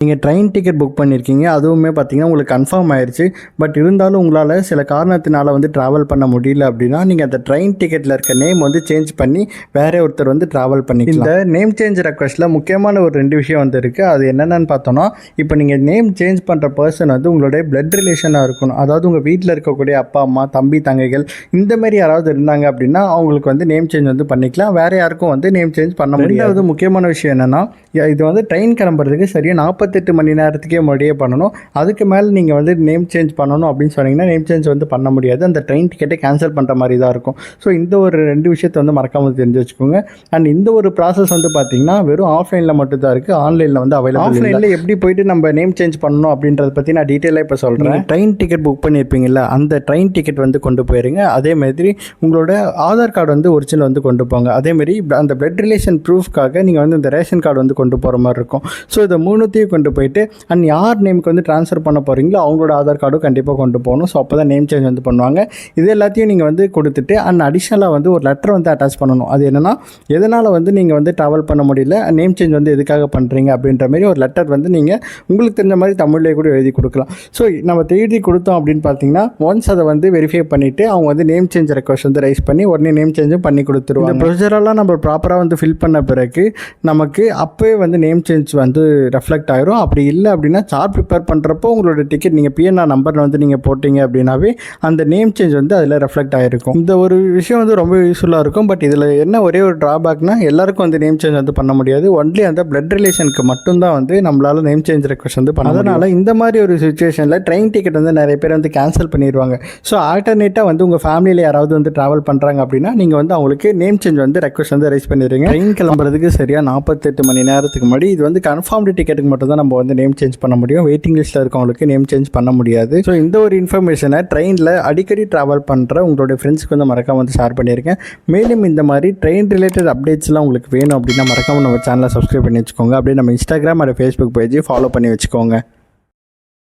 நீங்கள் train ticket book பண்ணியிருக்கீங்க, அதுவுமே பார்த்தீங்கன்னா உங்களுக்கு கன்ஃபார்ம் ஆயிடுச்சு. பட் இருந்தாலும் உங்களால் சில காரணத்தினால வந்து ட்ராவல் பண்ண முடியல அப்படின்னா, நீங்கள் அந்த ட்ரெயின் டிக்கெட்டில் இருக்க நேம் வந்து சேஞ்ச் பண்ணி வேற ஒருத்தர் வந்து ட்ராவல் பண்ணிக்கலாம். இந்த நேம் சேஞ்ச் ரெக்வஸ்ட்டில் முக்கியமான ஒரு 2 விஷயம் வந்து இருக்குது. அது என்னென்னு பார்த்தோன்னா, இப்போ நீங்கள் நேம் சேஞ்ச் பண்ணுற பர்சன் வந்து உங்களுடைய பிளட் ரிலேஷனாக இருக்கணும். அதாவது உங்கள் வீட்டில் இருக்கக்கூடிய அப்பா அம்மா, தம்பி தங்கைகள் இந்த மாதிரி யாராவது இருந்தாங்க அப்படின்னா அவங்களுக்கு வந்து நேம் சேஞ்ச் வந்து பண்ணிக்கலாம். வேறு யாருக்கும் வந்து நேம் சேஞ்ச் பண்ண முடியாது. முக்கியமான விஷயம் என்னென்னா, இது வந்து ட்ரெயின் கிளம்புறதுக்கு சரியாக 48 மணி நேரத்துக்கே முன்னாடியே பண்ணணும். அதுக்கு மேலே நீங்கள் வந்து நேம் சேஞ்ச் பண்ணணும் அப்படின்னு சொன்னீங்கன்னா நேம் சேஞ்ச் வந்து பண்ண முடியாது. அந்த ட்ரெயின் டிக்கெட்டை கேன்சல் பண்ணுற மாதிரி தான் இருக்கும். ஸோ இந்த ஒரு 2 விஷயத்தை வந்து மறக்காமல் தெரிஞ்சு வச்சுக்கோங்க. அண்ட் இந்த ஒரு ப்ராசஸ் வந்து பார்த்தீங்கன்னா வெறும் ஆஃப்லைனில் மட்டும் தான் இருக்குது, ஆன்லைனில் வந்து அவைலபிள். ஆஃப்லைனில் எப்படி போயிட்டு நம்ம நேம் சேஞ்ச் பண்ணணும் அப்படின்றத பற்றி நான் டீட்டெயிலாக இப்போ சொல்கிறேன். ட்ரெயின் டிக்கெட் புக் பண்ணியிருப்பீங்களா, அந்த ட்ரெயின் டிக்கெட் வந்து கொண்டு போயிருங்க. அதேமாதிரி உங்களோட ஆதார் கார்டு வந்து ஒரிஜினல் வந்து கொண்டு போங்க. அதேமாதிரி அந்த பிளட் ரிலேஷன் ப்ரூஃப்காக நீங்கள் வந்து இந்த ரேஷன் கார்டு வந்து கொண்டு போகிற மாதிரி இருக்கும். ஸோ இதை 3த்தையும் கொண்டு போயிட்டு அண்ட் யார் நேமுக்கு வந்து ட்ரான்ஸ்ஃபர் பண்ண போகிறீங்களோ அவங்களோட ஆதார் கார்டும் கண்டிப்பாக கொண்டு போகணும். ஸோ அப்போ தான் நேம் சேஞ்ச் வந்து பண்ணுவாங்க. இது எல்லாத்தையும் நீங்கள் வந்து கொடுத்துட்டு அண்ட் அடிஷ்னலாக வந்து ஒரு லெட்டர் வந்து அட்டாச் பண்ணணும். அது என்னென்னா, எதனால் வந்து நீங்கள் வந்து ட்ராவல் பண்ண முடியல, நேம் சேஞ்ச் வந்து எதுக்காக பண்ணுறீங்க அப்படின்ற மாதிரி ஒரு லெட்டர் வந்து நீங்கள் உங்களுக்கு தெரிஞ்ச மாதிரி தமிழ்லேயே கூட எழுதி கொடுக்கலாம். ஸோ நம்ம எழுதி கொடுத்தோம் அப்படின்னு பார்த்தீங்கன்னா ஒன்ஸ் அதை வந்து வெரிஃபை பண்ணிவிட்டு அவங்க வந்து நேம் சேஞ்ச் ரெக்வஸ்ட் வந்து ரைஸ் பண்ணி உடனே நேம் சேஞ்சும் பண்ணி கொடுத்துருவாங்க. இந்த ப்ரொசீஜரெல்லாம் நம்ம ப்ராப்பராக வந்து ஃபில் பண்ண பிறகு நமக்கு அப்போவே வந்து நேம் சேஞ்ச் வந்து ரெஃப்ளெக்ட் ஆகிரும். அப்படி இல்லை அப்படின்னா சார்ட் ப்ரிப்பேர் பண்ணுறப்போ உங்களோட டிக்கெட் நீங்கள் பிஎன்ஆர் நம்பரில் வந்து நீங்கள் போட்டிங்க அப்படின்னாவே அந்த நேம் சேஞ்ச் வந்து அதில் ரெஃப்ளெக்ட் ஆகிருக்கும். இந்த ஒரு விஷயம் வந்து ரொம்ப யூஸ்ஃபுல்லாக இருக்கும். பட் இதில் என்ன ஒரே ஒரு ட்ராபேக்னா, எல்லாருக்கும் வந்து நேம் சேஞ்ச் வந்து பண்ண முடியாது. ஒன்லி அந்த பிளட் ரிலேஷனுக்கு மட்டும்தான் வந்து நம்மளால் நேம் சேஞ்ச் ரெக்வஸ்ட் வந்து பண்ண. அதனால் இந்த மாதிரி ஒரு சுச்சுவேஷனில் ட்ரெயின் டிக்கெட் வந்து நிறைய பேர் வந்து கேன்சல் பண்ணிடுவாங்க. ஸோ ஆல்டர்னேட்டாக வந்து உங்கள் ஃபேமிலியில் யாராவது வந்து ட்ராவல் பண்ணுறாங்க அப்படின்னா நீங்கள் வந்து அவங்களுக்கு நேம் சேஞ்ச் வந்து ரெக்வஸ்ட் வந்து ரைஸ் பண்ணிடுங்க. ட்ரெயின் கிளம்புறதுக்கு சரியாக 48 மணி நேரத்துக்கு முன்னாடி. இது வந்து கன்ஃபார்ம்டு டிக்கெட்டுக்கு மட்டும் தான் நம்ம வந்து நேம் சேஞ்ச் பண்ண முடியும். வெயிட்டிங் லிஸ்ட்டில் இருக்கவங்களுக்கு நேம் சேஞ்ச் பண்ண முடியாது. ஸோ இந்த ஒரு இன்ஃபர்மேஷனை ட்ரெயினில் அடிக்கடி ட்ராவல் பண்ணுற உங்களுடைய ஃப்ரெண்ட்ஸ்க்கு வந்து மறக்காம வந்து ஷேர் பண்ணியிருக்கேன். மேலும் இந்த மாதிரி ட்ரெயின் ரிலேட்டட் அப்டேட்ஸ்லாம் உங்களுக்கு வேணும் அப்படின்னா மறக்காம நம்ம சேனலை சப்ஸ்கிரைப் பண்ணி வச்சுக்கோங்க. அப்படியே நம்ம Instagram and Facebook page follow பண்ணி வச்சுக்கோங்க.